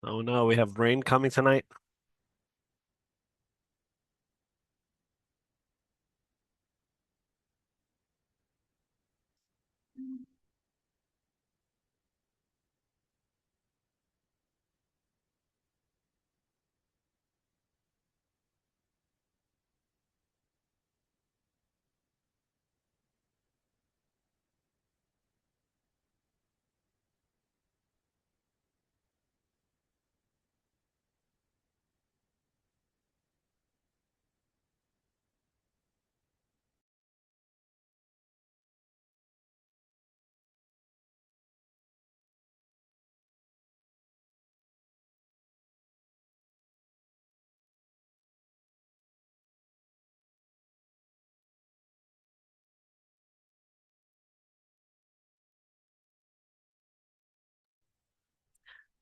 Oh no, we have rain coming tonight.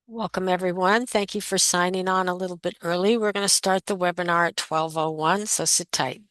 Welcome, everyone. Thank you for signing on a little bit early. We're going to start the webinar at 12:01, so sit tight.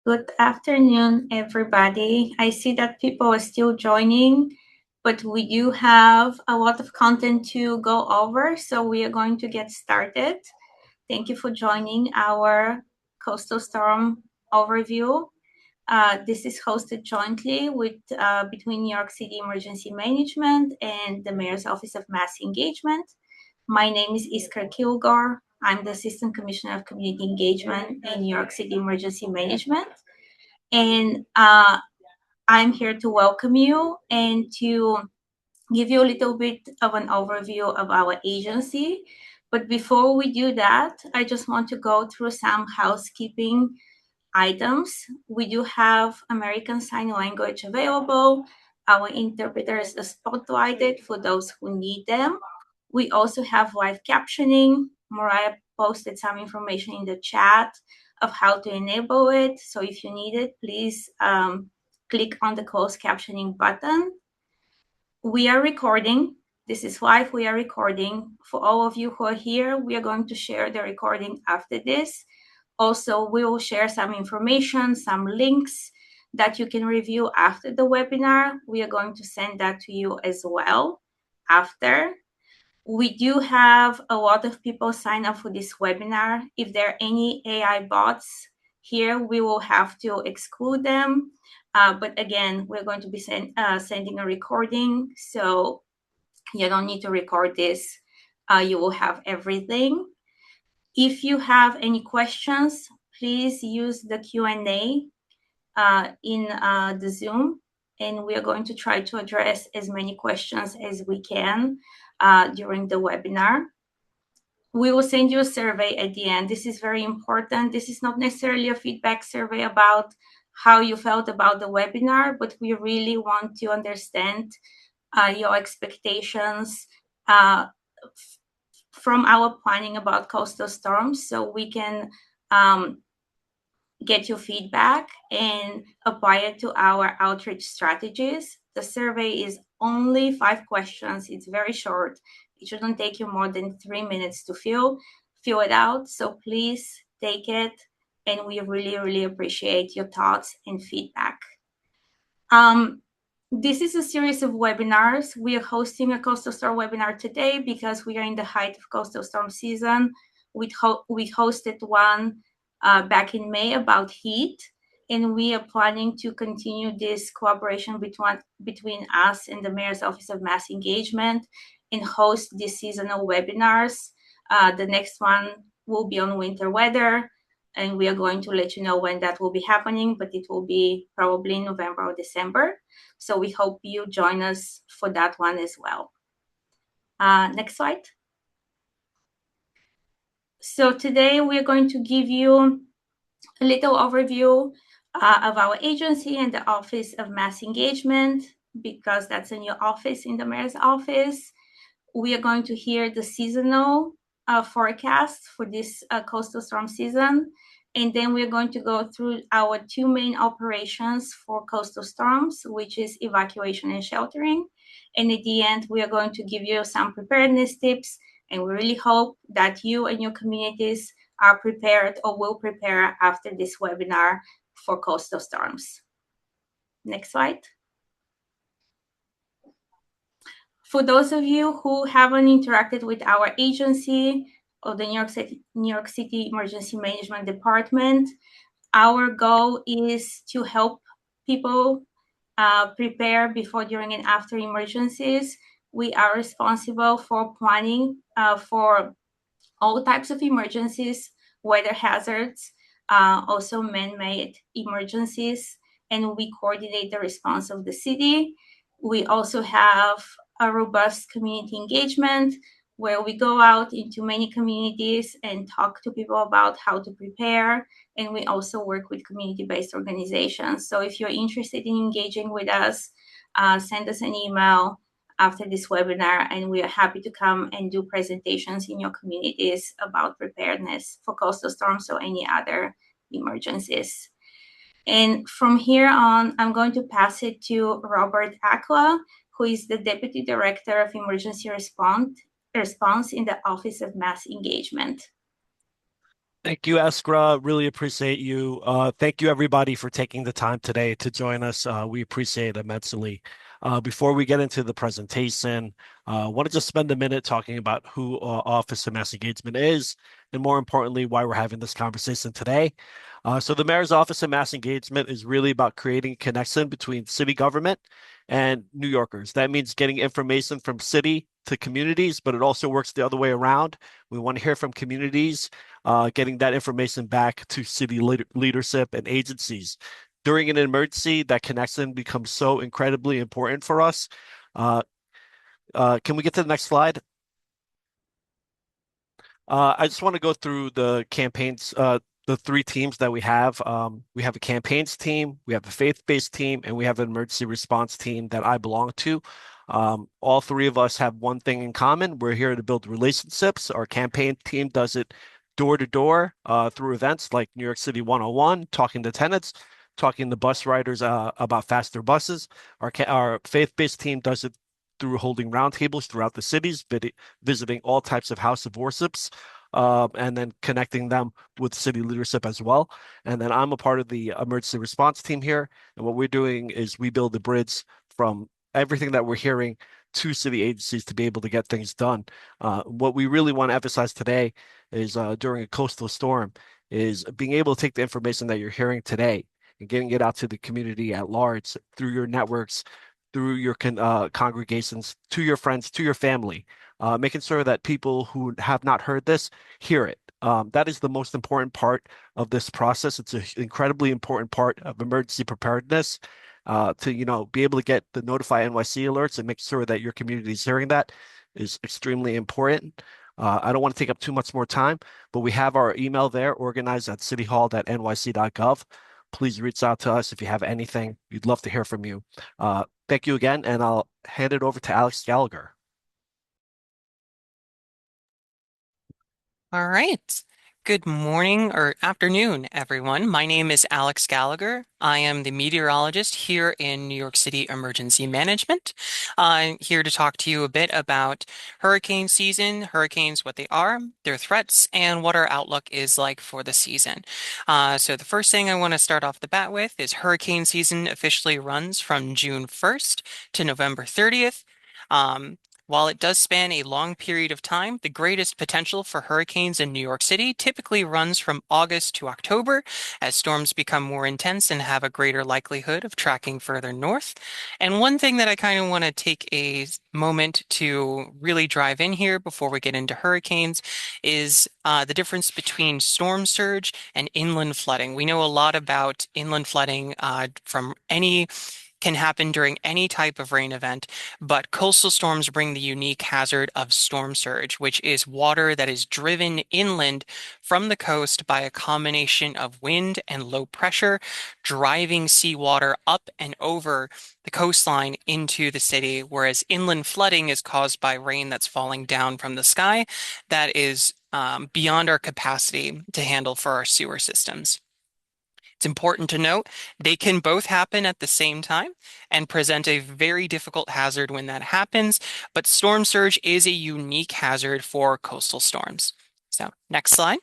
Good afternoon, everybody. I see that people are still joining, but we do have a lot of content to go over, so we are going to get started. Thank you for joining our coastal storm overview. This is hosted jointly with between New York City Emergency Management and the Mayor's Office of Mass Engagement. My name is Iskra Kilgore. I'm the Assistant Commissioner of Community Engagement in New York City Emergency Management. And I'm here to welcome you and to give you a little bit of an overview of our agency. But before we do that, I just want to go through some housekeeping items. We do have American Sign Language available. Our interpreters are spotlighted for those who need them. We also have live captioning. Mariah posted some information in the chat of how to enable it. So if you need it, please click on the closed captioning button. We are recording. This is live. We are recording. For all of you who are here, we are going to share the recording after this. Also, we will share some information, some links that you can review after the webinar. We are going to send that to you as well after. We do have a lot of people sign up for this webinar. If there are any AI bots Here, we will have to exclude them. But again, we're going to be sending a recording, so you don't need to record this. You will have everything. If you have any questions, please use the Q&A in the Zoom, and we are going to try to address as many questions as we can during the webinar. We will send you a survey at the end. This is very important. This is not necessarily a feedback survey about how you felt about the webinar, but we really want to understand your expectations from our planning about coastal storms, so we can get your feedback and apply it to our outreach strategies. The survey is only 5 questions. It's very short. It shouldn't take you more than 3 minutes to fill it out. So please take it, and we really, really appreciate your thoughts and feedback. This is a series of webinars. We are hosting a coastal storm webinar today because we are in the height of coastal storm season. We hosted one back in May about heat, and we are planning to continue this collaboration between us and the Mayor's Office of Mass Engagement and host these seasonal webinars. The next one will be on winter weather, and we are going to let you know when that will be happening, but it will be probably in November or December. So we hope you join us for that one as well. Next slide. So today we're going to give you a little overview of our agency and the Office of Mass Engagement, because that's a new office in the Mayor's office. We are going to hear the seasonal forecast for this coastal storm season. And then we're going to go through our 2 main operations for coastal storms, which is evacuation and sheltering. And at the end, we are going to give you some preparedness tips. And we really hope that you and your communities are prepared or will prepare after this webinar for coastal storms. Next slide. For those of you who haven't interacted with our agency or the New York City Emergency Management Department, our goal is to help people prepare before, during, and after emergencies. We are responsible for planning for all types of emergencies, weather hazards, also man-made emergencies, and we coordinate the response of the city. We also have a robust community engagement where we go out into many communities and talk to people about how to prepare. And we also work with community-based organizations. So if you're interested in engaging with us, send us an email after this webinar, and we are happy to come and do presentations in your communities about preparedness for coastal storms or any other emergencies. And from here on, I'm going to pass it to Robert Akla, who is the Deputy Director of Emergency Response in the Office of Mass Engagement. Thank you, Eskra. Really appreciate you. Thank you, everybody, for taking the time today to join us. We appreciate it immensely. Before we get into the presentation, I want to just spend a minute talking about who Office of Mass Engagement is, and more importantly, why we're having this conversation today. So the Mayor's Office of Mass Engagement is really about creating a connection between city government and New Yorkers. That means getting information from city to communities, but it also works the other way around. We want to hear from communities, getting that information back to city leadership and agencies. During an emergency, that connection becomes so incredibly important for us. Can we get to the next slide? I just want to go through the campaigns, the 3 teams that we have. We have a campaigns team, we have a faith-based team, and we have an emergency response team that I belong to. All 3 of us have one thing in common. We're here to build relationships. Our campaign team does it door to door through events like New York City 101, talking to tenants, talking to bus riders about faster buses. Our faith-based team does it through holding roundtables throughout the cities, visiting all types of house of worships, and then connecting them with city leadership as well. And then I'm a part of the emergency response team here. And what we're doing is we build the bridge from everything that we're hearing to city agencies to be able to get things done. What we really want to emphasize today is during a coastal storm is being able to take the information that you're hearing today and getting it out to the community at large through your networks, through your congregations, to your friends, to your family, making sure that people who have not heard this hear it. That is the most important part of this process. It's an incredibly important part of emergency preparedness, to be able to get the notify NYC alerts and make sure that your community is hearing that is extremely important. I don't want to take up too much more time, but we have our email there, organized at cityhall.nyc.gov. Please reach out to us if you have anything. We'd love to hear from you. Thank you again, and I'll hand it over to Alex Gallagher. All right. Good morning or afternoon, everyone. My name is Alex Gallagher. I am the meteorologist here in New York City Emergency Management. I'm here to talk to you a bit about hurricane season, hurricanes, what they are, their threats, and what our outlook is like for the season. So the first thing I want to start off the bat with is hurricane season officially runs from June 1st to November 30th. While it does span a long period of time, the greatest potential for hurricanes in New York City typically runs from August to October as storms become more intense and have a greater likelihood of tracking further north. And one thing that I kind of want to take a moment to really drive in here before we get into hurricanes is the difference between storm surge and inland flooding. We know a lot about inland flooding from any can happen during any type of rain event, but coastal storms bring the unique hazard of storm surge, which is water that is driven inland from the coast by a combination of wind and low pressure, driving seawater up and over the coastline into the city, whereas inland flooding is caused by rain that's falling down from the sky that is beyond our capacity to handle for our sewer systems. It's important to note they can both happen at the same time and present a very difficult hazard when that happens, but storm surge is a unique hazard for coastal storms. So next slide.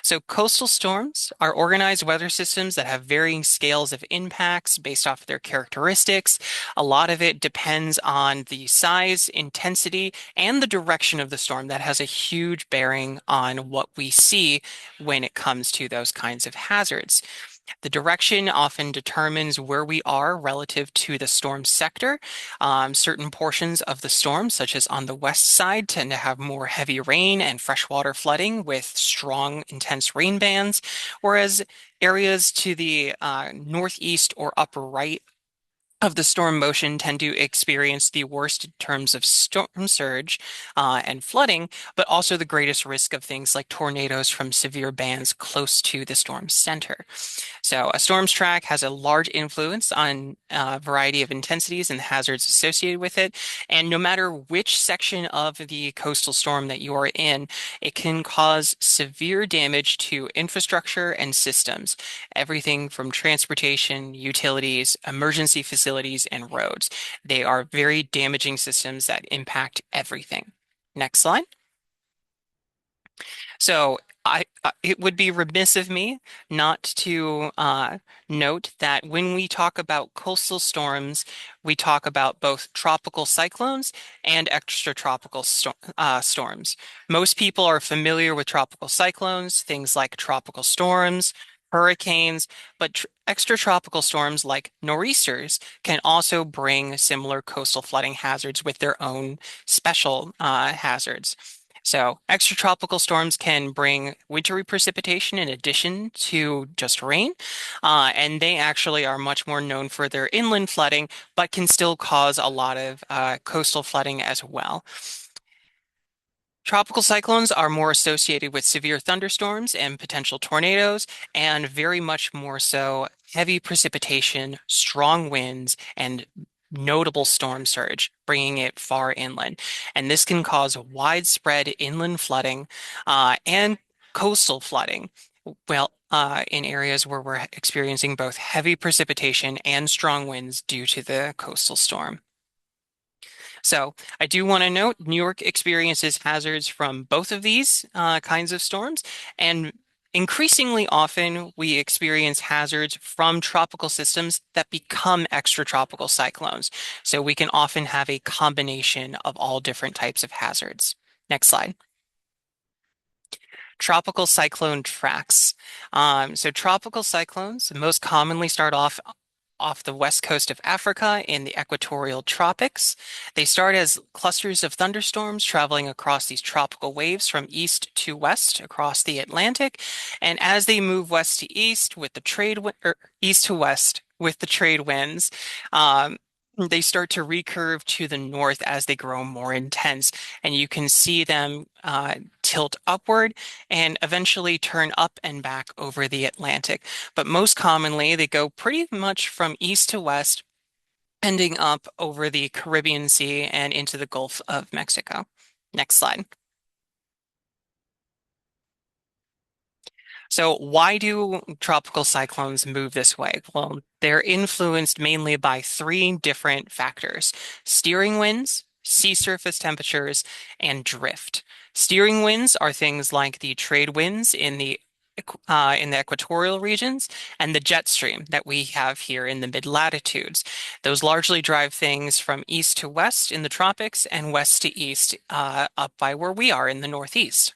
So coastal storms are organized weather systems that have varying scales of impacts based off of their characteristics. A lot of it depends on the size, intensity, and the direction of the storm. That has a huge bearing on what we see when it comes to those kinds of hazards. The direction often determines where we are relative to the storm sector. Certain portions of the storm, such as on the west side, tend to have more heavy rain and freshwater flooding with strong, intense rain bands, whereas areas to the northeast or upper right of the storm motion tend to experience the worst in terms of storm surge and flooding, but also the greatest risk of things like tornadoes from severe bands close to the storm center. So a storm's track has a large influence on a variety of intensities and hazards associated with it. And no matter which section of the coastal storm that you are in, it can cause severe damage to infrastructure and systems, everything from transportation, utilities, emergency facilities, and roads. They are very damaging systems that impact everything. Next slide. So it would be remiss of me not to note that when we talk about coastal storms, we talk about both tropical cyclones and extratropical storms. Most people are familiar with tropical cyclones, things like tropical storms, hurricanes, but extratropical storms like nor'easters can also bring similar coastal flooding hazards with their own special hazards. So extratropical storms can bring wintry precipitation in addition to just rain, and they actually are much more known for their inland flooding, but can still cause a lot of coastal flooding as well. Tropical cyclones are more associated with severe thunderstorms and potential tornadoes, and very much more so heavy precipitation, strong winds, and notable storm surge, bringing it far inland. And this can cause widespread inland flooding and coastal flooding. Well, in areas where we're experiencing both heavy precipitation and strong winds due to the coastal storm. So I do want to note New York experiences hazards from both of these kinds of storms, and increasingly often we experience hazards from tropical systems that become extratropical cyclones. So we can often have a combination of all different types of hazards. Next slide. tropical cyclone tracks. So tropical cyclones most commonly start off the west coast of Africa in the equatorial tropics. They start as clusters of thunderstorms traveling across these tropical waves from east to west across the Atlantic. And as they move west to east with the east to west with the trade winds, they start to recurve to the north as they grow more intense. And you can see them tilt upward and eventually turn up and back over the Atlantic. But most commonly, they go pretty much from east to west, ending up over the Caribbean Sea and into the Gulf of Mexico. Next slide. So why do tropical cyclones move this way? Well, they're influenced mainly by three different factors: steering winds, sea surface temperatures, and drift. Steering winds are things like the trade winds in the equatorial regions and the jet stream that we have here in the mid-latitudes. Those largely drive things from east to west in the tropics and west to east up by where we are in the northeast.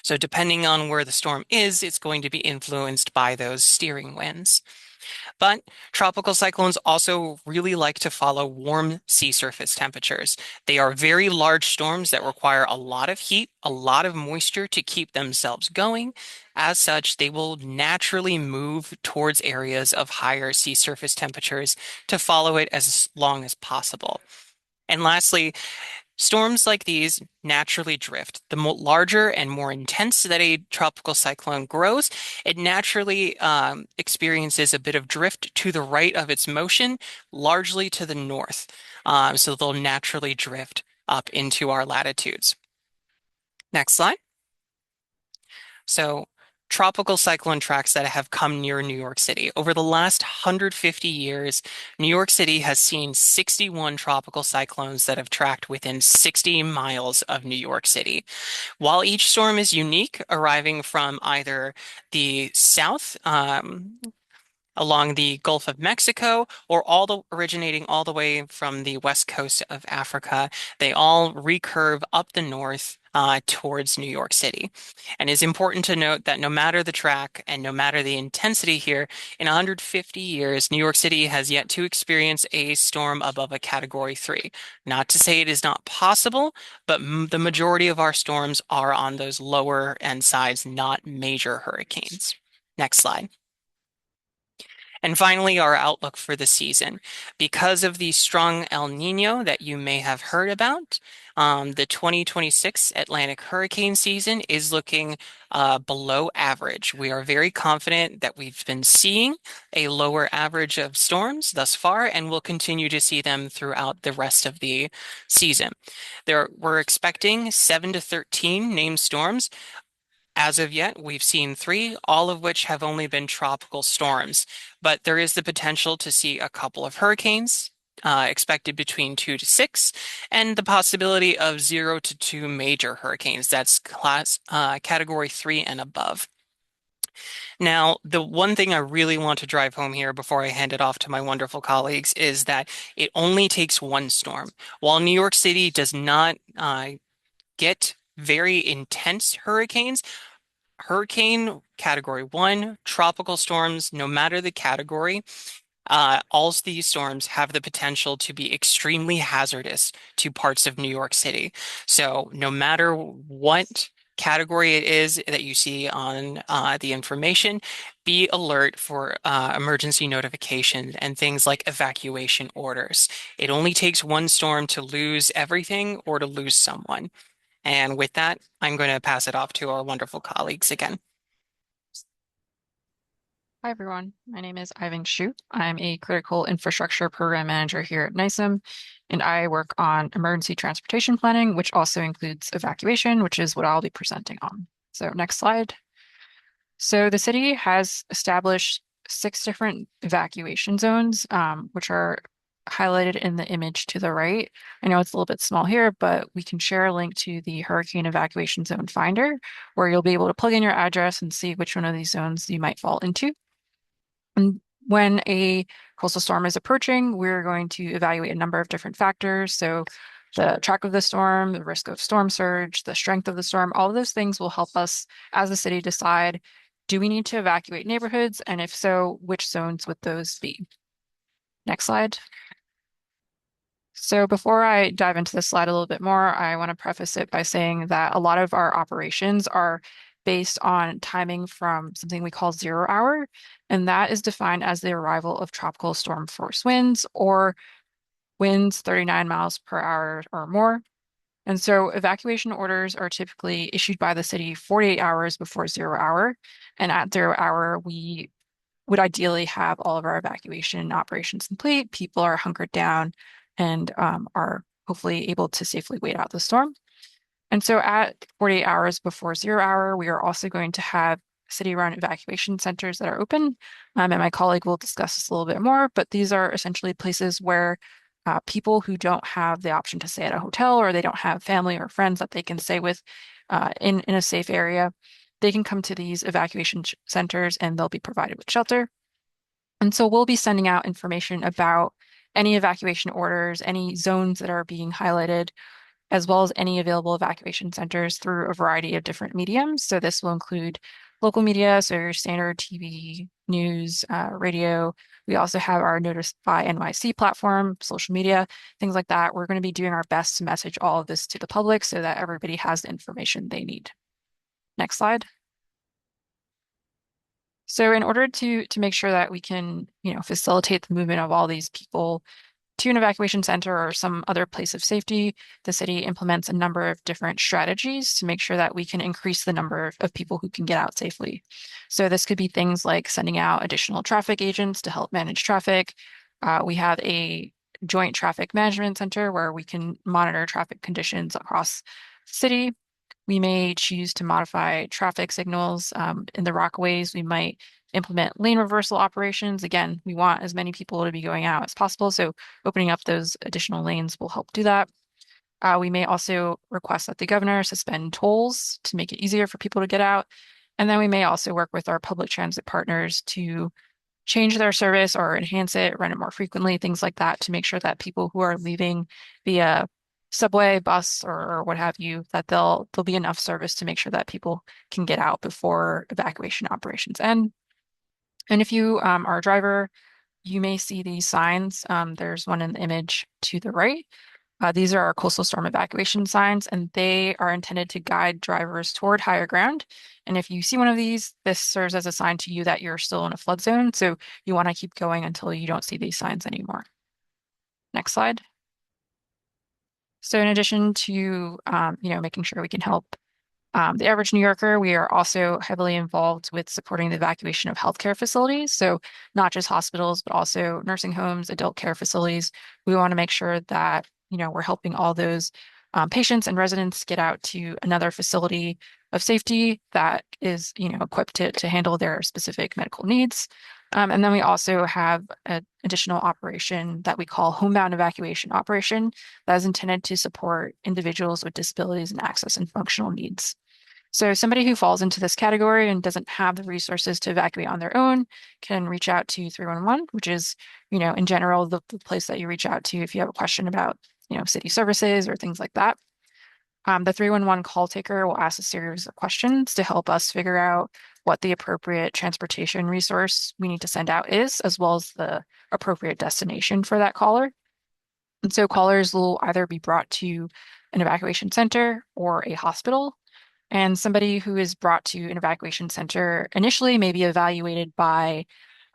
So depending on where the storm is, it's going to be influenced by those steering winds. But tropical cyclones also really like to follow warm sea surface temperatures. They are very large storms that require a lot of heat, a lot of moisture to keep themselves going. As such, they will naturally move towards areas of higher sea surface temperatures to follow it as long as possible. And lastly, storms like these naturally drift. The larger and more intense that a tropical cyclone grows, it naturally experiences a bit of drift to the right of its motion, largely to the north. So they'll naturally drift up into our latitudes. Next slide. So tropical cyclone tracks that have come near New York City. Over the last 150 years, New York City has seen 61 tropical cyclones that have tracked within 60 miles of New York City. While each storm is unique, arriving from either the south, along the Gulf of Mexico, or originating all the way from the west coast of Africa, they all recurve up the north towards New York City. And it's important to note that no matter the track and no matter the intensity here, in 150 years, New York City has yet to experience a storm above a Category 3. Not to say it is not possible, but the majority of our storms are on those lower end sides, not major hurricanes. Next slide. And finally, our outlook for the season. Because of the strong El Nino that you may have heard about, the 2026 Atlantic hurricane season is looking below average. We are very confident that we've been seeing a lower average of storms thus far, and we'll continue to see them throughout the rest of the season. We're expecting 7 to 13 named storms. As of yet, we've seen 3, all of which have only been tropical storms, but there is the potential to see a couple of hurricanes, expected between 2 to 6, and the possibility of 0 to 2 major hurricanes. That's Category 3 and above. Now, the one thing I really want to drive home here before I hand it off to my wonderful colleagues is that it only takes one storm. While New York City does not get very intense hurricanes, Hurricane Category 1, tropical storms, no matter the category, all of these storms have the potential to be extremely hazardous to parts of New York City. So no matter what category it is that you see on the information, be alert for emergency notification and things like evacuation orders. It only takes one storm to lose everything or to lose someone. And with that, I'm going to pass it off to our wonderful colleagues again. Hi, everyone. My name is Ivan Shu. I'm a critical infrastructure program manager here at NYCEM, and I work on emergency transportation planning, which also includes evacuation, which is what I'll be presenting on. So next slide. So the city has established 6 different evacuation zones, which are highlighted in the image to the right. I know it's a little bit small here, but we can share a link to the Hurricane Evacuation Zone Finder, where you'll be able to plug in your address and see which one of these zones you might fall into. And when a coastal storm is approaching, we're going to evaluate a number of different factors. So the track of the storm, the risk of storm surge, the strength of the storm, all of those things will help us as a city decide, do we need to evacuate neighborhoods? And if so, which zones would those be? Next slide. So before I dive into this slide a little bit more, I want to preface it by saying that a lot of our operations are based on timing from something we call 0 hour, and that is defined as the arrival of tropical storm force winds or winds 39 miles per hour or more. And so evacuation orders are typically issued by the city 48 hours before 0 hour. And at 0 hour, we would ideally have all of our evacuation operations complete. People are hunkered down and are hopefully able to safely wait out the storm. And so at 48 hours before 0 hour, we are also going to have city-run evacuation centers that are open. And my colleague will discuss this a little bit more, but these are essentially places where people who don't have the option to stay at a hotel or they don't have family or friends that they can stay with in a safe area, they can come to these evacuation centers and they'll be provided with shelter. And so we'll be sending out information about any evacuation orders, any zones that are being highlighted, as well as any available evacuation centers through a variety of different mediums. So this will include local media, so your standard TV, news, radio. We also have our Notify NYC platform, social media, things like that. We're going to be doing our best to message all of this to the public so that everybody has the information they need. Next slide. So in order to make sure that we can, facilitate the movement of all these people to an evacuation center or some other place of safety, the city implements a number of different strategies to make sure that we can increase the number of people who can get out safely. So this could be things like sending out additional traffic agents to help manage traffic. We have a joint traffic management center where we can monitor traffic conditions across the city. We may choose to modify traffic signals in the Rockaways. We might implement lane reversal operations. Again, we want as many people to be going out as possible, so opening up those additional lanes will help do that. We may also request that the governor suspend tolls to make it easier for people to get out. And then we may also work with our public transit partners to change their service or enhance it, run it more frequently, things like that, to make sure that people who are leaving via subway, bus, or what have you, that there'll be enough service to make sure that people can get out before evacuation operations end. And if you are a driver, you may see these signs. There's one in the image to the right. These are our coastal storm evacuation signs, and they are intended to guide drivers toward higher ground. And if you see one of these, this serves as a sign to you that you're still in a flood zone. So you want to keep going until you don't see these signs anymore. Next slide. So in addition to, making sure we can help the average New Yorker, we are also heavily involved with supporting the evacuation of healthcare facilities. So not just hospitals, but also nursing homes, adult care facilities. We want to make sure that, we're helping all those patients and residents get out to another facility of safety that is, equipped to handle their specific medical needs. And then we also have an additional operation that we call homebound evacuation operation that is intended to support individuals with disabilities and access and functional needs. So somebody who falls into this category and doesn't have the resources to evacuate on their own can reach out to 311, which is, in general, the place that you reach out to if you have a question about, city services or things like that. The 311 call taker will ask a series of questions to help us figure out what the appropriate transportation resource we need to send out is, as well as the appropriate destination for that caller. And so callers will either be brought to an evacuation center or a hospital. And somebody who is brought to an evacuation center initially may be evaluated by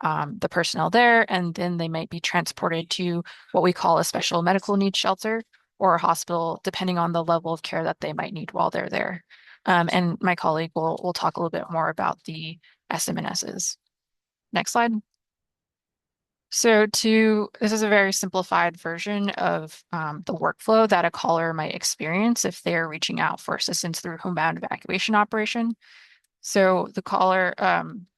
the personnel there, and then they might be transported to what we call a special medical needs shelter or a hospital, depending on the level of care that they might need while they're there. And my colleague will talk a little bit more about the SM&Ss. Next slide. So this is a very simplified version of the workflow that a caller might experience if they're reaching out for assistance through homebound evacuation operation. So the caller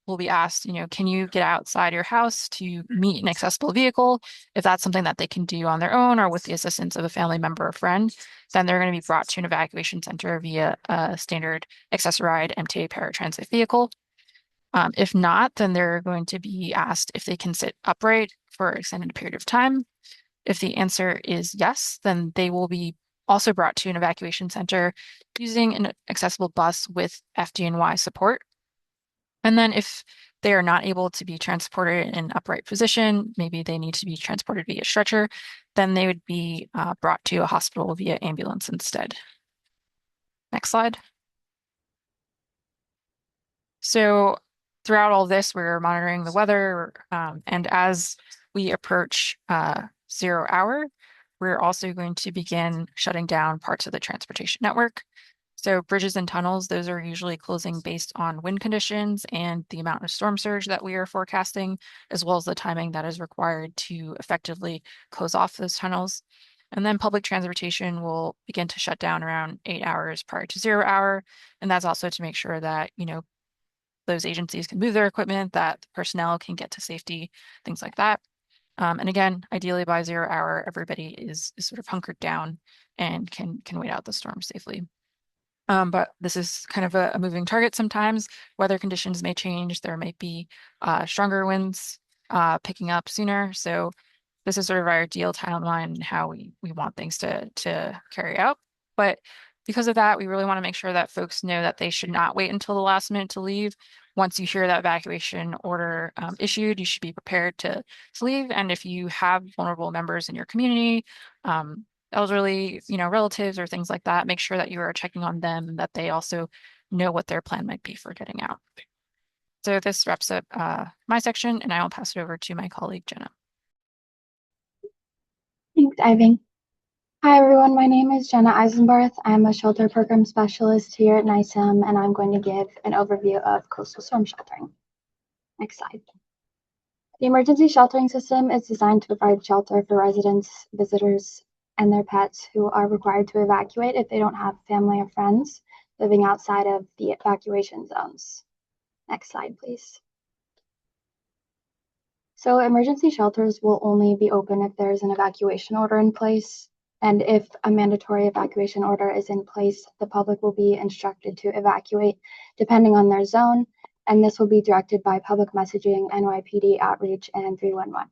will be asked, can you get outside your house to meet an accessible vehicle? If that's something that they can do on their own or with the assistance of a family member or friend, then they're going to be brought to an evacuation center via a standard accessorized MTA paratransit vehicle. If not, then they're going to be asked if they can sit upright for an extended period of time. If the answer is yes, then they will be also brought to an evacuation center using an accessible bus with FDNY support. And then if they are not able to be transported in an upright position, maybe they need to be transported via stretcher, then they would be brought to a hospital via ambulance instead. Next slide. So throughout all this, we're monitoring the weather, and as we approach 0 hour, we're also going to begin shutting down parts of the transportation network. So bridges and tunnels, those are usually closing based on wind conditions and the amount of storm surge that we are forecasting, as well as the timing that is required to effectively close off those tunnels. And then public transportation will begin to shut down around 8 hours prior to 0 hour. And that's also to make sure that, those agencies can move their equipment, that the personnel can get to safety, things like that. And again, ideally by 0 hour, everybody is sort of hunkered down and can wait out the storm safely. But this is kind of a moving target sometimes. Weather conditions may change. There might be stronger winds picking up sooner. So this is sort of our ideal timeline and how we want things to carry out. But because of that, we really want to make sure that folks know that they should not wait until the last minute to leave. Once you hear that evacuation order issued, you should be prepared to leave. And if you have vulnerable members in your community, elderly, relatives or things like that, make sure that you are checking on them, that they also know what their plan might be for getting out. So this wraps up my section, and I will pass it over to my colleague, Jenna. Thanks, Iving. Hi, everyone. My name is Jenna Eisenbarth. I'm a shelter program specialist here at NYCEM, and I'm going to give an overview of coastal storm sheltering. Next slide. The emergency sheltering system is designed to provide shelter for residents, visitors, and their pets who are required to evacuate if they don't have family or friends living outside of the evacuation zones. Next slide, please. So emergency shelters will only be open if there's an evacuation order in place. And if a mandatory evacuation order is in place, the public will be instructed to evacuate depending on their zone. And this will be directed by public messaging, NYPD outreach, and 311.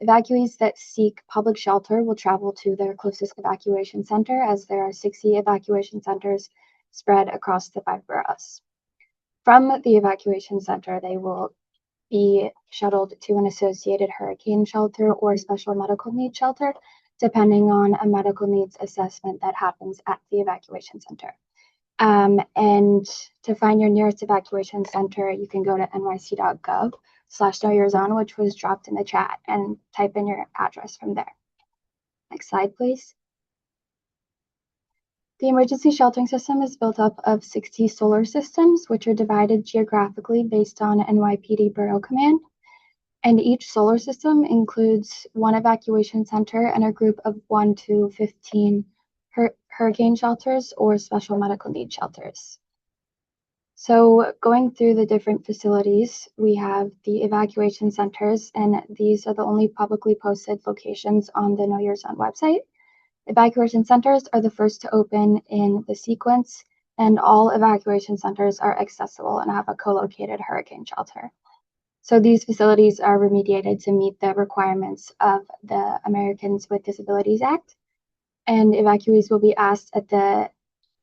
Evacuees that seek public shelter will travel to their closest evacuation center, as there are 60 evacuation centers spread across the 5 boroughs. From the evacuation center, they will be shuttled to an associated hurricane shelter or special medical needs shelter, depending on a medical needs assessment that happens at the evacuation center. And to find your nearest evacuation center, you can go to nyc.gov/knowyourzone, which was dropped in the chat, and type in your address from there. Next slide, please. The emergency sheltering system is built up of 60 solar systems, which are divided geographically based on NYPD Borough Command. And each solar system includes one evacuation center and a group of 1 to 15 hurricane shelters or special medical needs shelters. So going through the different facilities, we have the evacuation centers, and these are the only publicly posted locations on the Know Your Zone website. Evacuation centers are the first to open in the sequence, and all evacuation centers are accessible and have a co-located hurricane shelter. So these facilities are remediated to meet the requirements of the Americans with Disabilities Act. And evacuees will be asked at the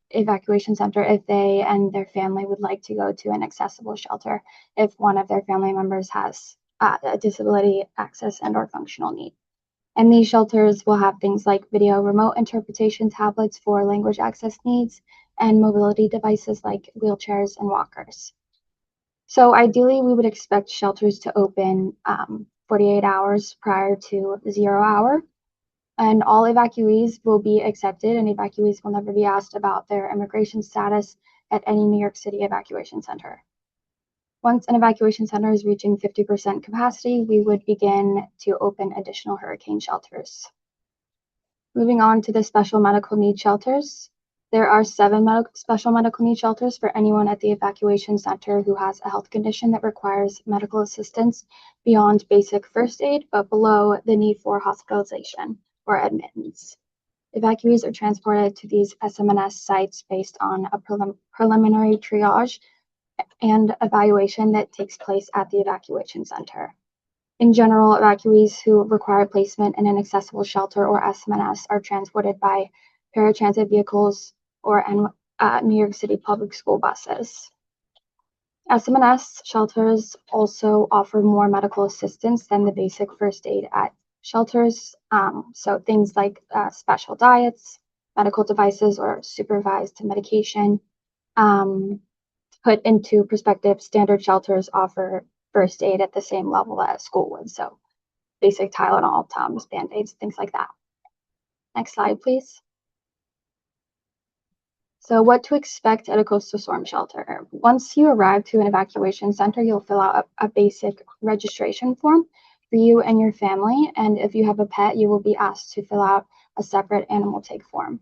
evacuation center if they and their family would like to go to an accessible shelter if one of their family members has a disability access and or functional need. And these shelters will have things like video remote interpretation tablets for language access needs and mobility devices like wheelchairs and walkers. So ideally, we would expect shelters to open 48 hours prior to 0 hour. And all evacuees will be accepted, and evacuees will never be asked about their immigration status at any New York City evacuation center. Once an evacuation center is reaching 50% capacity, we would begin to open additional hurricane shelters. Moving on to the special medical needs shelters. There are 7 special medical needs shelters for anyone at the evacuation center who has a health condition that requires medical assistance beyond basic first aid, but below the need for hospitalization or admittance. Evacuees are transported to these SMNS sites based on a preliminary triage and evaluation that takes place at the evacuation center. In general, evacuees who require placement in an accessible shelter or SMNS are transported by paratransit vehicles, or New York City public school buses. SM&S shelters also offer more medical assistance than the basic first aid at shelters. So things like special diets, medical devices, or supervised medication. Put into perspective, standard shelters offer first aid at the same level as school would. So basic Tylenol, Tums, Band-Aids, things like that. Next slide, please. So what to expect at a coastal storm shelter. Once you arrive to an evacuation center, you'll fill out a basic registration form for you and your family. And if you have a pet, you will be asked to fill out a separate animal take form.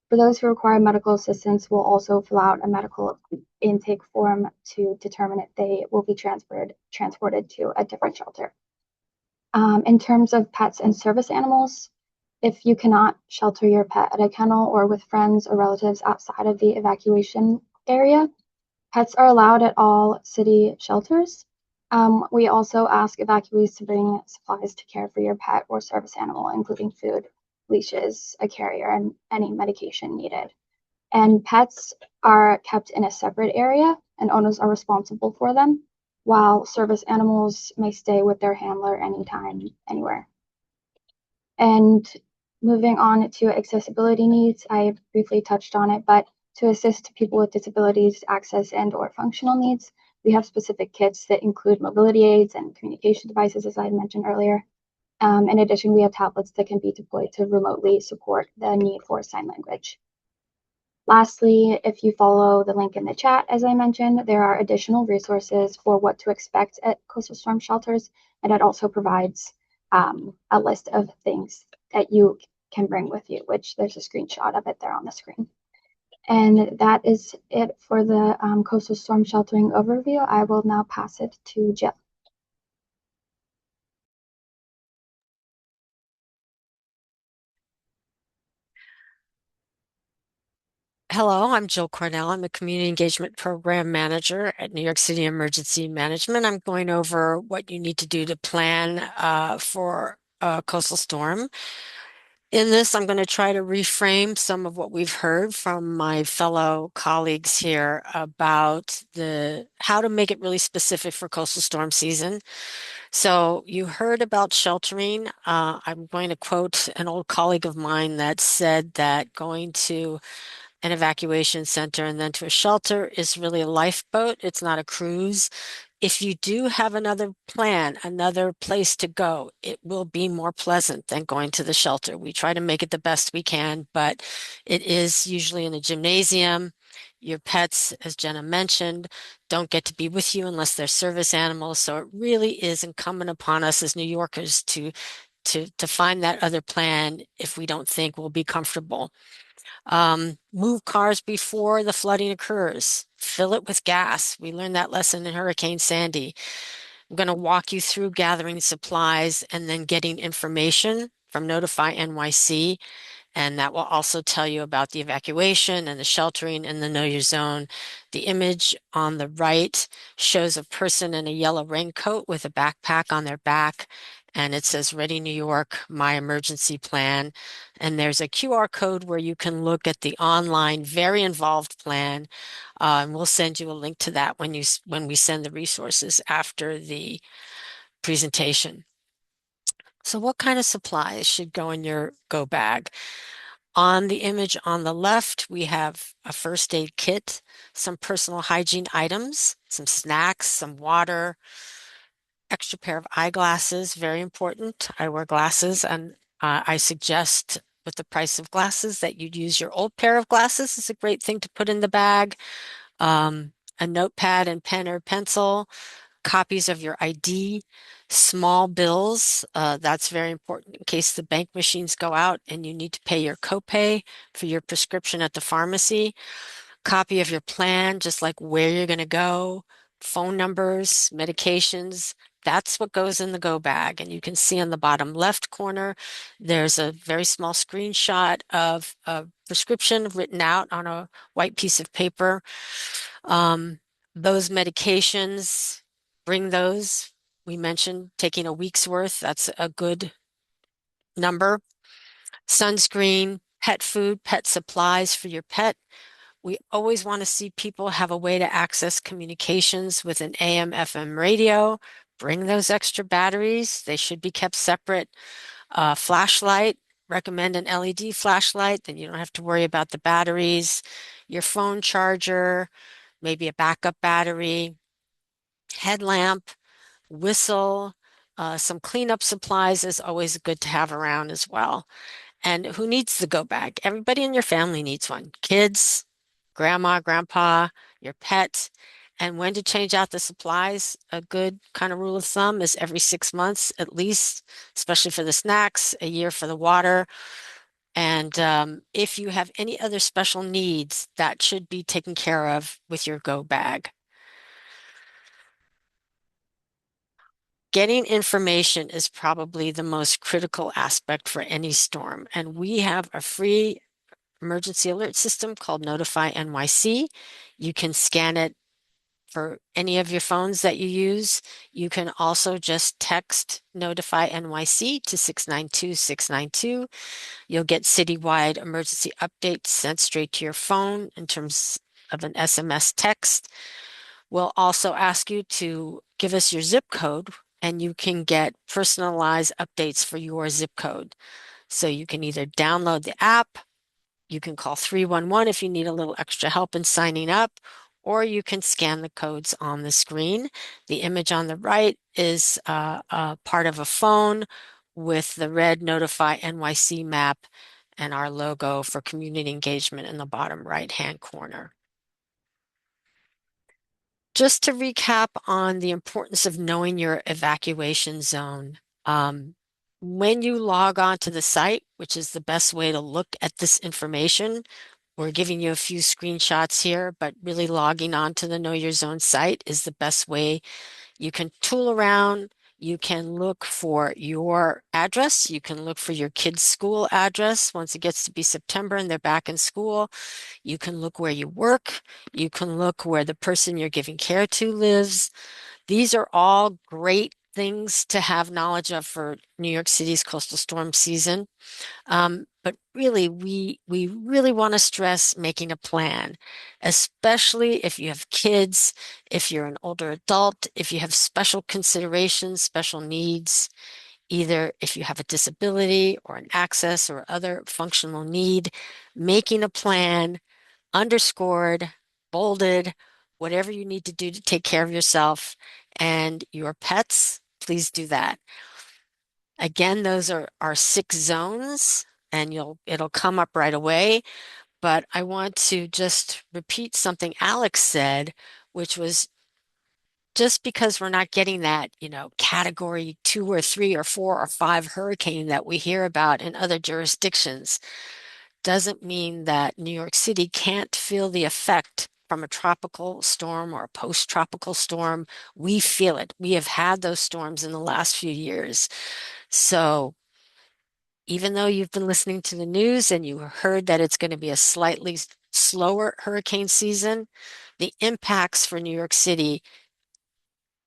For those who require medical assistance, we'll also fill out a medical intake form to determine if they will be transported to a different shelter. In terms of pets and service animals, if you cannot shelter your pet at a kennel or with friends or relatives outside of the evacuation area, pets are allowed at all city shelters. We also ask evacuees to bring supplies to care for your pet or service animal, including food, leashes, a carrier, and any medication needed. And pets are kept in a separate area, and owners are responsible for them, while service animals may stay with their handler anytime, anywhere. And moving on to accessibility needs, I briefly touched on it, but to assist people with disabilities, access, and/or functional needs, we have specific kits that include mobility aids and communication devices, as I had mentioned earlier. In addition, we have tablets that can be deployed to remotely support the need for sign language. Lastly, if you follow the link in the chat, as I mentioned, there are additional resources for what to expect at coastal storm shelters, and it also provides a list of things that you can bring with you, which there's a screenshot of it there on the screen. And that is it for the coastal storm sheltering overview. I will now pass it to Jill. Hello, I'm Jill Cornell. I'm a Community Engagement Program Manager at New York City Emergency Management. I'm going over what you need to do to plan for a coastal storm. In this, I'm going to try to reframe some of what we've heard from my fellow colleagues here about how to make it really specific for coastal storm season. So you heard about sheltering. I'm going to quote an old colleague of mine that said that going to an evacuation center and then to a shelter is really a lifeboat. It's not a cruise. If you do have another plan, another place to go, it will be more pleasant than going to the shelter. We try to make it the best we can, but it is usually in a gymnasium. Your pets, as Jenna mentioned, don't get to be with you unless they're service animals. So it really is incumbent upon us as New Yorkers to find that other plan if we don't think we'll be comfortable. Move cars before the flooding occurs. Fill it with gas. We learned that lesson in Hurricane Sandy. I'm going to walk you through gathering supplies and then getting information from Notify NYC. And that will also tell you about the evacuation and the sheltering in the Know Your Zone. The image on the right shows a person in a yellow raincoat with a backpack on their back. And it says, Ready New York, my emergency plan. And there's a QR code where you can look at the online, very involved plan. And we'll send you a link to that when we send the resources after the presentation. So what kind of supplies should go in your go bag? On the image on the left, we have a first aid kit, some personal hygiene items, some snacks, some water, extra pair of eyeglasses, very important. I wear glasses, and I suggest with the price of glasses that you'd use your old pair of glasses. It's a great thing to put in the bag. A notepad and pen or pencil, copies of your ID, small bills. That's very important in case the bank machines go out and you need to pay your copay for your prescription at the pharmacy. Copy of your plan, just like where you're going to go, phone numbers, medications. That's what goes in the go bag. And you can see on the bottom left corner, there's a very small screenshot of a prescription written out on a white piece of paper. Those medications, bring those. We mentioned taking a week's worth. That's a good number. Sunscreen, pet food, pet supplies for your pet. We always want to see people have a way to access communications with an AM, FM radio. Bring those extra batteries. They should be kept separate. Flashlight, recommend an LED flashlight, then you don't have to worry about the batteries. Your phone charger, maybe a backup battery, headlamp, whistle, some cleanup supplies is always good to have around as well. And who needs the go bag? Everybody in your family needs one. Kids, grandma, grandpa, your pet. And when to change out the supplies, a good kind of rule of thumb is every 6 months at least, especially for the snacks, a year for the water. And if you have any other special needs, that should be taken care of with your go bag. Getting information is probably the most critical aspect for any storm. And we have a free emergency alert system called Notify NYC. You can scan it for any of your phones that you use. You can also just text Notify NYC to 692-692. You'll get citywide emergency updates sent straight to your phone in terms of an SMS text. We'll also ask you to give us your zip code, and you can get personalized updates for your zip code. So you can either download the app, you can call 311 if you need a little extra help in signing up, or you can scan the codes on the screen. The image on the right is part of a phone with the red Notify NYC map and our logo for community engagement in the bottom right-hand corner. Just to recap on the importance of knowing your evacuation zone. When you log on to the site, which is the best way to look at this information, we're giving you a few screenshots here, but really logging on to the Know Your Zone site is the best way. You can tool around. You can look for your address. You can look for your kid's school address once it gets to be September and they're back in school. You can look where you work. You can look where the person you're giving care to lives. These are all great things to have knowledge of for New York City's coastal storm season. But really, we really want to stress making a plan, especially if you have kids, if you're an older adult, if you have special considerations, special needs, either if you have a disability or an access or other functional need, making a plan, underscored, bolded, whatever you need to do to take care of yourself and your pets, please do that. Again, those are our 6 zones, and it'll come up right away. But I want to just repeat something Alex said, which was just because we're not getting that, category 2 or 3 or 4 or 5 hurricane that we hear about in other jurisdictions, doesn't mean that New York City can't feel the effect from a tropical storm or a post-tropical storm. We feel it. We have had those storms in the last few years. So even though you've been listening to the news and you heard that it's going to be a slightly slower hurricane season, the impacts for New York City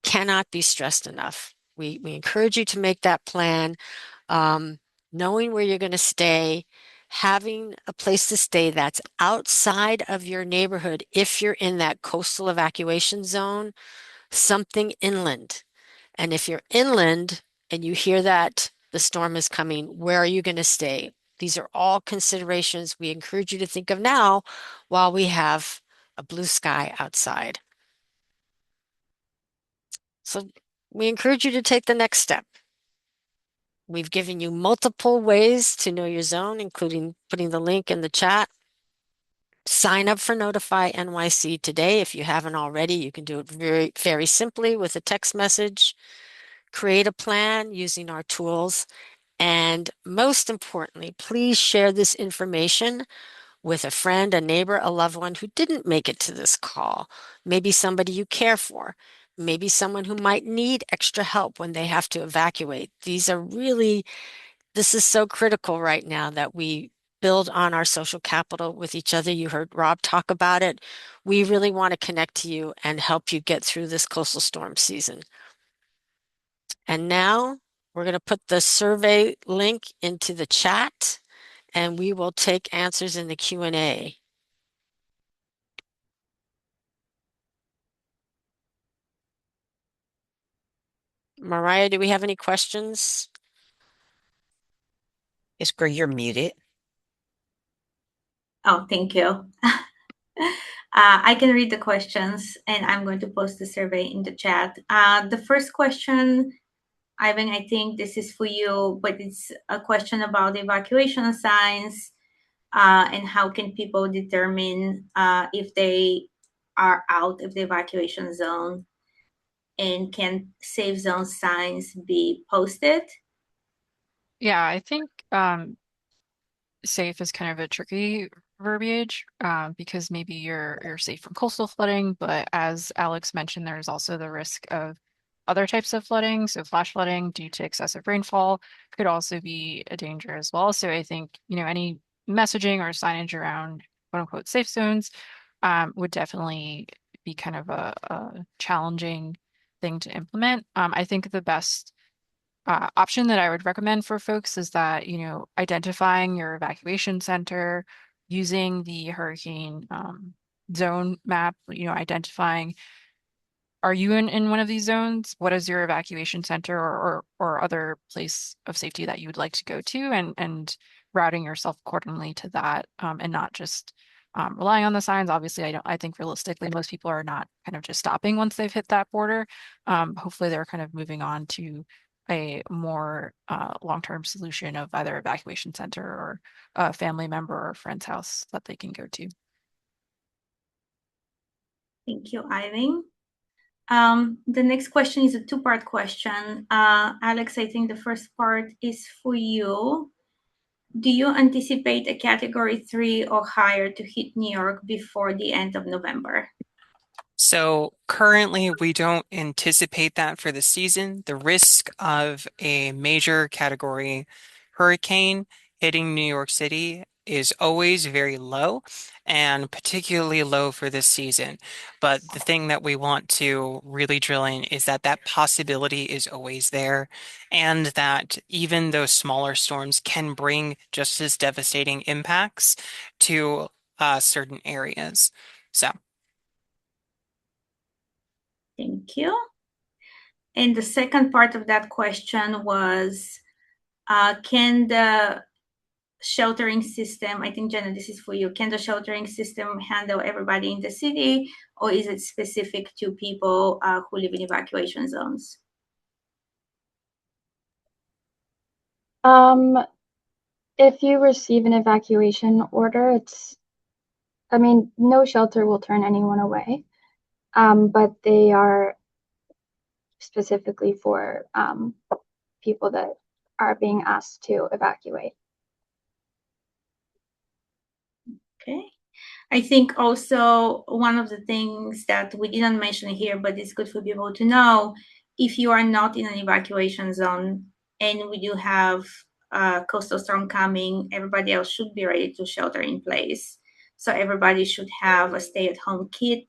cannot be stressed enough. We encourage you to make that plan, knowing where you're going to stay, having a place to stay that's outside of your neighborhood if you're in that coastal evacuation zone, something inland. And if you're inland and you hear that the storm is coming, where are you going to stay? These are all considerations we encourage you to think of now while we have a blue sky outside. So we encourage you to take the next step. We've given you multiple ways to know your zone, including putting the link in the chat. Sign up for Notify NYC today. If you haven't already, you can do it very, very simply with a text message. Create a plan using our tools. And most importantly, please share this information with a friend, a neighbor, a loved one who didn't make it to this call. Maybe somebody you care for. Maybe someone who might need extra help when they have to evacuate. This is so critical right now that we build on our social capital with each other. You heard Rob talk about it. We really want to connect to you and help you get through this coastal storm season. And now we're going to put the survey link into the chat. and we will take answers in the Q&A. Mariah, do we have any questions? Iskra, you're muted. Oh, thank you. I can read the questions, and I'm going to post the survey in the chat. The first question, Ivan, I think this is for you, but it's a question about evacuation signs and how can people determine if they are out of the evacuation zone, and can safe zone signs be posted? Yeah, I think safe is kind of a tricky verbiage because maybe you're safe from coastal flooding, but as Alex mentioned, there's also the risk of other types of flooding. So flash flooding due to excessive rainfall could also be a danger as well. So I think, any messaging or signage around quote unquote safe zones would definitely be kind of a challenging thing to implement. I think the best option that I would recommend for folks is that, identifying your evacuation center, using the hurricane zone map, identifying, are you in one of these zones? What is your evacuation center or other place of safety that you would like to go to, and routing yourself accordingly to that, and not just relying on the signs. Obviously, I think realistically, most people are not kind of just stopping once they've hit that border. Hopefully they're kind of moving on to a more long-term solution of either evacuation center or a family member or friend's house that they can go to. Thank you, Ivan. The next question is a two-part question. Alex, I think the first part is for you. Do you anticipate a Category 3 or higher to hit New York before the end of November? So currently, we don't anticipate that for the season. The risk of a major category hurricane hitting New York City is always very low, and particularly low for this season. But the thing that we want to really drill in is that that possibility is always there, and that even those smaller storms can bring just as devastating impacts to certain areas. So. Thank you. And the second part of that question was, can the sheltering system, I think, Jenna, this is for you, can the sheltering system handle everybody in the city, or is it specific to people who live in evacuation zones? If you receive an evacuation order, no shelter will turn anyone away, but they are specifically for people that are being asked to evacuate. Okay. I think also one of the things that we didn't mention here, but it's good for people to know, if you are not in an evacuation zone and we do have a coastal storm coming, everybody else should be ready to shelter in place. So everybody should have a stay-at-home kit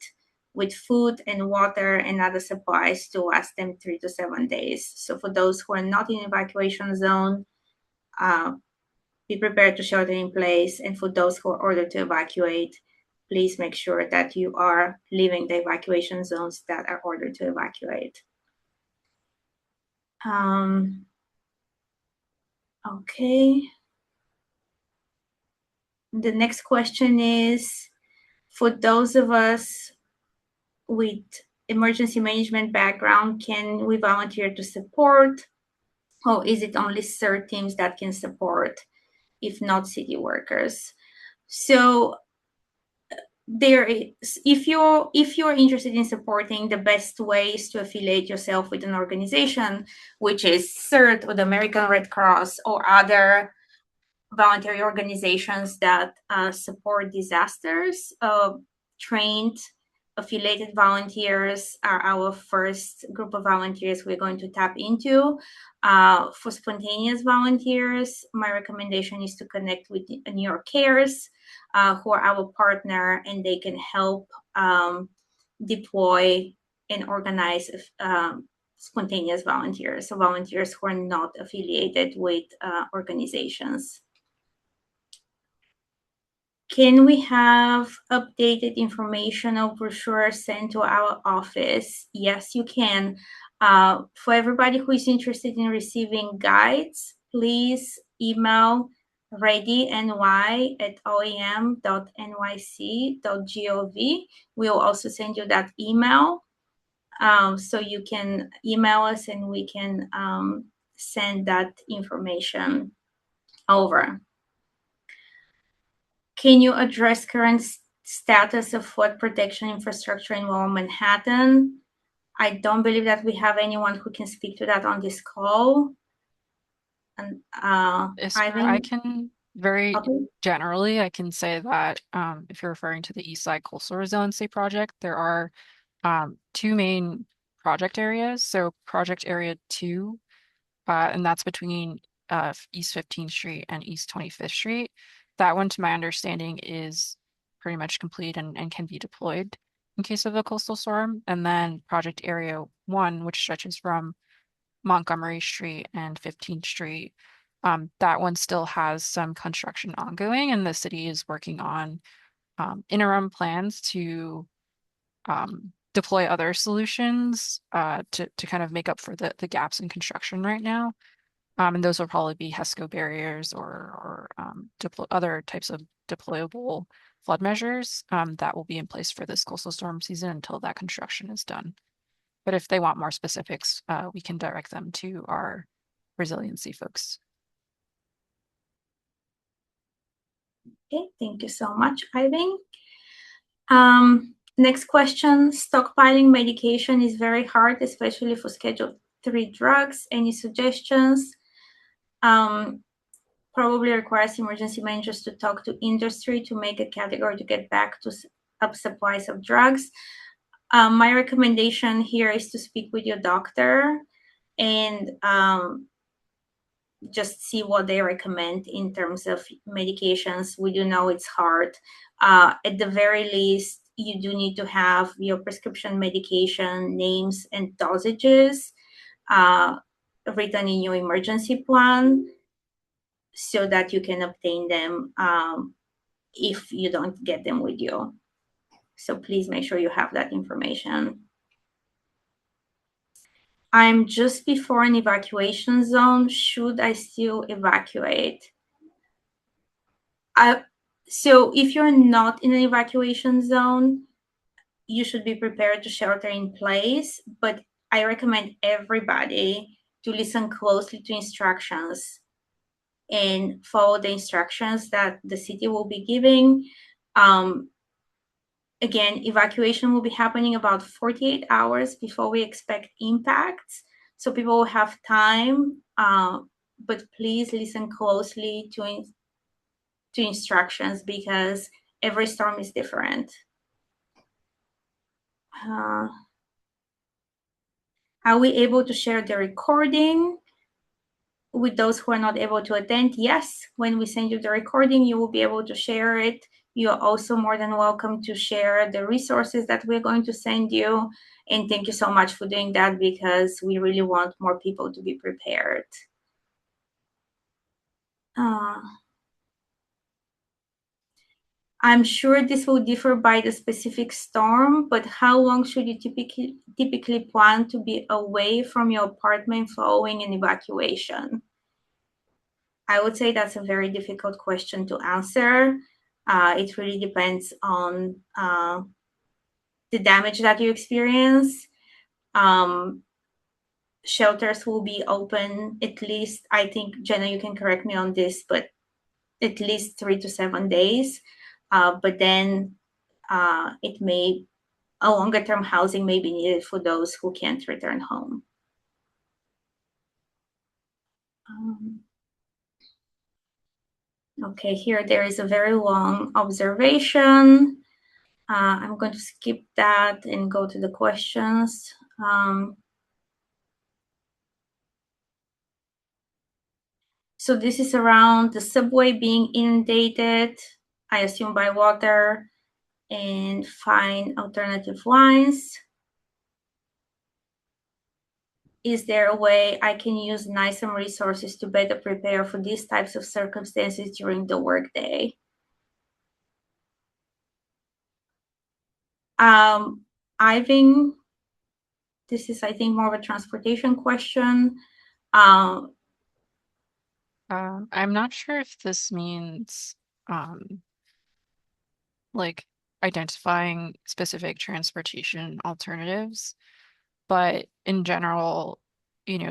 with food and water and other supplies to last them 3 to 7 days. So for those who are not in evacuation zone, be prepared to shelter in place. And for those who are ordered to evacuate, please make sure that you are leaving the evacuation zones that are ordered to evacuate. Okay. The next question is, for those of us with emergency management background, can we volunteer to support? Or is it only CERT teams that can support, if not city workers? So there is, if you're interested in supporting, the best way is to affiliate yourself with an organization, which is CERT or the American Red Cross or other voluntary organizations that support disasters. Trained affiliated volunteers are our first group of volunteers we're going to tap into. For spontaneous volunteers, my recommendation is to connect with New York Cares, who are our partner, and they can help deploy and organize spontaneous volunteers, so volunteers who are not affiliated with organizations. Can we have updated information or brochure sent to our office? Yes, you can. For everybody who is interested in receiving guides, please email readyny@oem.nyc.gov. We'll also send you that email. So you can email us and we can send that information over. Can you address current status of flood protection infrastructure in Lower Manhattan? I don't believe that we have anyone who can speak to that on this call. And Yes, Ivan? I can very Okay. generally, I can say that if you're referring to the East Side Coastal Resiliency Project, there are two main project areas. So Project Area 2, and that's between East 15th Street and East 25th Street. That one, to my understanding, is pretty much complete and can be deployed in case of a coastal storm. And then Project Area 1, which stretches from Montgomery Street and 15th Street. That one still has some construction ongoing, and the city is working on interim plans to deploy other solutions to kind of make up for the gaps in construction right now. And those will probably be HESCO barriers or other types of deployable flood measures that will be in place for this coastal storm season until that construction is done. But if they want more specifics, we can direct them to our resiliency folks. Okay, thank you so much, Ivan. Next question. Stockpiling medication is very hard, especially for Schedule 3 drugs. Any suggestions? Probably requires emergency managers to talk to industry to make a category to get back to up supplies of drugs. My recommendation here is to speak with your doctor and just see what they recommend in terms of medications. We do know it's hard. At the very least, you do need to have your prescription medication names and dosages written in your emergency plan so that you can obtain them if you don't get them with you. So please make sure you have that information. I'm just before an evacuation zone. Should I still evacuate? So if you're not in an evacuation zone, you should be prepared to shelter in place. But I recommend everybody to listen closely to instructions and follow the instructions that the city will be giving. Again, evacuation will be happening about 48 hours before we expect impacts. So people will have time, but please listen closely to instructions because every storm is different. Are we able to share the recording with those who are not able to attend? Yes, when we send you the recording, you will be able to share it. You're also more than welcome to share the resources that we're going to send you. And thank you so much for doing that because we really want more people to be prepared. I'm sure this will differ by the specific storm, but how long should you typically plan to be away from your apartment following an evacuation? I would say that's a very difficult question to answer. It really depends on the damage that you experience. Shelters will be open at least, I think, Jenna, you can correct me on this, but at least 3 to 7 days. But then a longer term housing may be needed for those who can't return home. Okay, here there is a very long observation. I'm going to skip that and go to the questions. So this is around the subway being inundated, I assume by water, and find alternative lines. Is there a way I can use NYCEM resources to better prepare for these types of circumstances during the workday? Ivan, this is, I think, more of a transportation question. I'm not sure if this means like identifying specific transportation alternatives, but in general,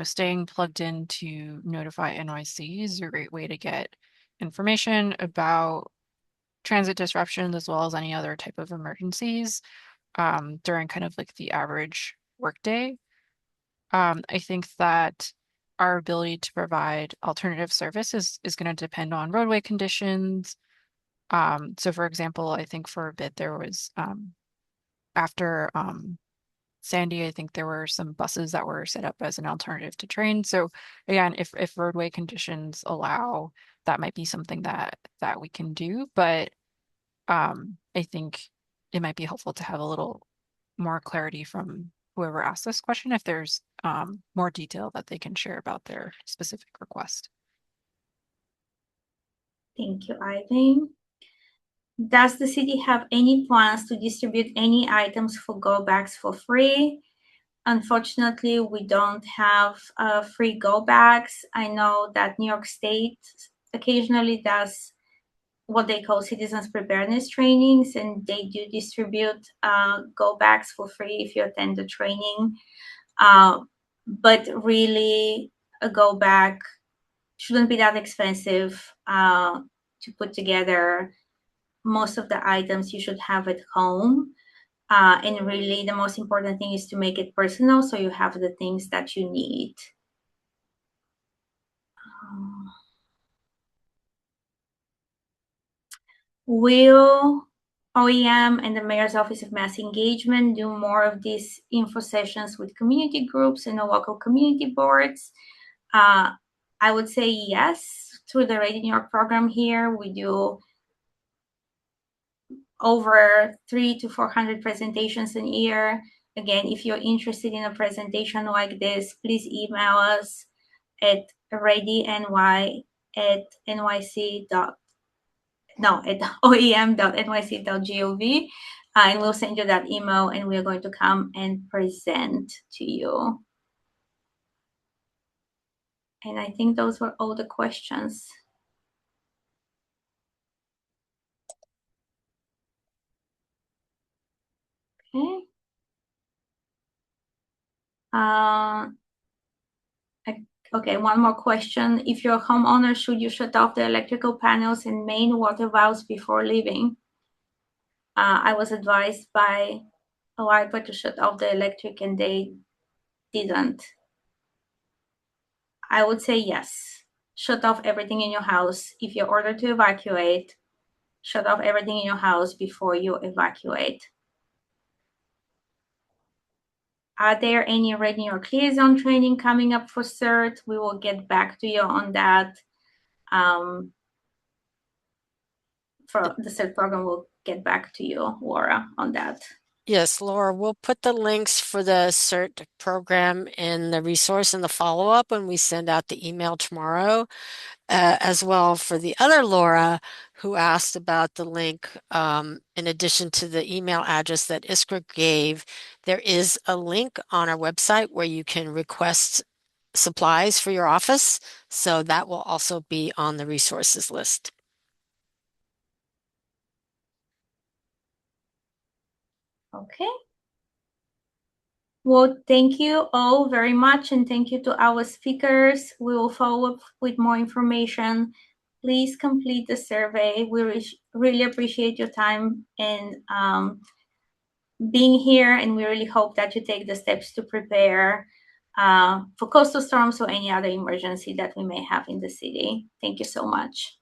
staying plugged in to Notify NYC is a great way to get information about transit disruptions as well as any other type of emergencies during kind of like the average workday. I think that our ability to provide alternative service is going to depend on roadway conditions. So for example, I think for a bit there was after Sandy, I think there were some buses that were set up as an alternative to train. So again, if roadway conditions allow, that might be something that we can do. But I think it might be helpful to have a little more clarity from whoever asked this question if there's more detail that they can share about their specific request. Thank you, Ivan. Does the city have any plans to distribute any items for go bags for free? Unfortunately, we don't have free go bags. I know that New York State occasionally does what they call citizens preparedness trainings, and they do distribute go bags for free if you attend the training. But really, a go bag shouldn't be that expensive to put together. Most of the items you should have at home. And really, the most important thing is to make it personal so you have the things that you need. Will OEM and the Mayor's Office of Mass Engagement do more of these info sessions with community groups and the local community boards? I would say yes. Through the Ready New York program here, we do over 300 to 400 presentations a year. Again, if you're interested in a presentation like this, please email us at readyny at oem.nyc.gov, and we'll send you that email, and we're going to come and present to you. And I think those were all the questions. Okay. Okay, one more question. If you're a homeowner, should you shut off the electrical panels and main water valves before leaving? I was advised by a wiper to shut off the electric, and they didn't. I would say yes. Shut off everything in your house. If you're ordered to evacuate, shut off everything in your house before you evacuate. Are there any Red New York liaison training coming up for CERT? We will get back to you on that. For the CERT program, we'll get back to you, Laura, on that. Yes, Laura, we'll put the links for the CERT program in the resource and the follow-up when we send out the email tomorrow. As well for the other Laura who asked about the link, in addition to the email address that Iskra gave, there is a link on our website where you can request supplies for your office. So that will also be on the resources list. Okay. Well, thank you all very much, and thank you to our speakers. We will follow up with more information. Please complete the survey. We really appreciate your time and being here, and we really hope that you take the steps to prepare for coastal storms or any other emergency that we may have in the city. Thank you so much.